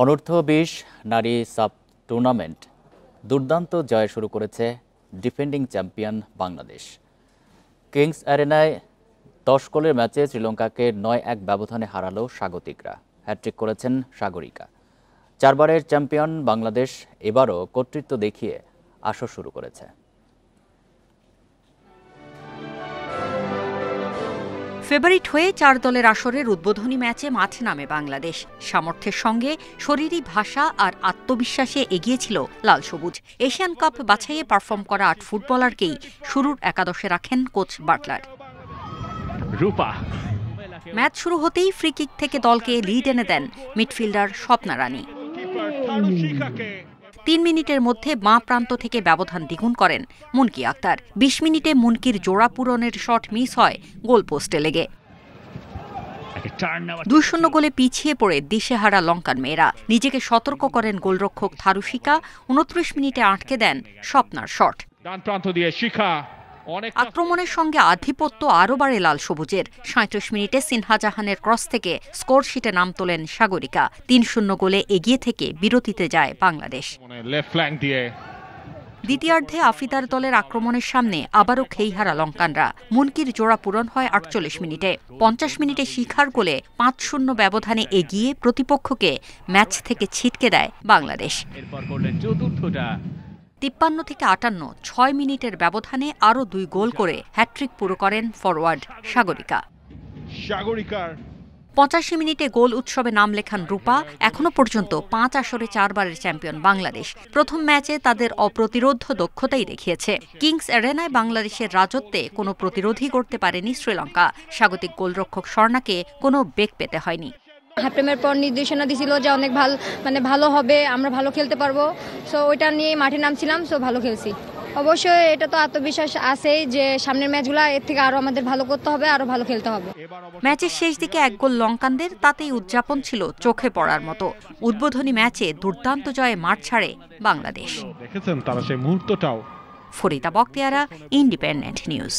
অনূর্ধ্ব-20 নারী sub tournament দুর্দান্ত জয় শুরু করেছে ডিফেন্ডিং চ্যাম্পিয়ন বাংলাদেশ। কিংস অ্যারেনায় 10 গোলের ম্যাচে শ্রীলঙ্কাকে 9-1 ব্যবধানে হারালো স্বাগতিকরা। হ্যাট্রিক করেছেন সাগরিকা। 4 বারের চ্যাম্পিয়ন বাংলাদেশ এবারও কর্তৃত্ব দেখিয়ে আসর শুরু করেছে। ফেভারিট হয়ে 4 দলের আসরের উদ্বোধনী ম্যাচে মাঠে নামে বাংলাদেশ। সামর্থ্যের সঙ্গে শরীরী ভাষা আর আত্মবিশ্বাসে এগিয়েছিল লাল সবুজ। এশিয়ান কাপ বাছাইয়ে পারফর্ম করা 8 ফুটবলারকেই শুরুর একাদশে রাখেন কোচ বাটলার। ম্যাচ শুরু হতেই ফ্রি কিক থেকে দলকে লিড এনে দেন মিডফিল্ডার স্বপ্না রানী। 3 মিনিটের মধ্যে বাঁ প্রান্ত থেকে ব্যবধান দ্বিগুণ করেন মুনকি আক্তার। 20 মিনিটে মুনকির জোড়া পূরণের শট মিস হয় গোলপোস্টে লেগে। 2-0 গোলে পিছিয়ে পড়ে দিশেহারা লঙ্কান মেয়েরা। নিজেকে সতর্ক করেন গোলরক্ষক থারুশিকা। 29 মিনিটে আটকে দেন স্বপ্নার শট। আক্রমণের সঙ্গে আধিপত্য আরও বাড়ে লাল সবুজের। 37 মিনিটে সিনহা জাহানের ক্রস থেকে স্কোর শিটে নাম তোলেন সাগরিকা। 3-0 গোলে এগিয়ে থেকে বিরতিতে যায় বাংলাদেশ। দ্বিতীয়ার্ধে আফিদার দলের আক্রমণের সামনে আবারও খেইহারা লঙ্কানরা। মুনকির জোড়া পূরণ হয় 48 মিনিটে। 50 মিনিটে শিখার গোলে 5-0 ব্যবধানে এগিয়ে প্রতিপক্ষকে ম্যাচ থেকে ছিটকে দেয় বাংলাদেশ। 53 থেকে 58 6 মিনিটের ব্যবধানে আরও 2 গোল করে হ্যাট্রিক পুরো করেন ফরওয়ার্ড সাগরিকা। 85 মিনিটে গোল উৎসবে নাম লেখান রূপা। এখনো পর্যন্ত 5 আসরে 4 বারের চ্যাম্পিয়ন বাংলাদেশ। প্রথম ম্যাচে তাদের অপ্রতিরোধ দক্ষতাই দেখিয়েছে। কিংস অ্যারেনায় বাংলাদেশের রাজত্বে কোনো প্রতিরোধই করতে পারেনি শ্রীলঙ্কা। স্বাগতিক গোলরক্ষক স্বর্ণাকে কোনো বেগ পেতে হয়নি। হাফ টাইমের পর নির্দেশনা দিছিল যে অনেক ভালো হবে, আমরা ভালো খেলতে পারবো। সো ওইটা নিয়ে মাঠে নামছিলাম, সো ভালো খেলছি। অবশ্যই এটা তো আত্মবিশ্বাস আছেই যে সামনের ম্যাচগুলো এর থেকে আরো আমাদের ভালো করতে হবে, আরো ভালো খেলতে হবে। ম্যাচের শেষ দিকে 1 গোল লঙ্কানদের, তাতেই উদযাপন ছিল চোখে পড়ার মতো। উদ্বোধনী ম্যাচে দুর্দান্ত জয়ে মাঠ ছাড়ে বাংলাদেশ। দেখেছেন তারা সেই মুহূর্তটাও। Farida Bakhtiar, Independent news.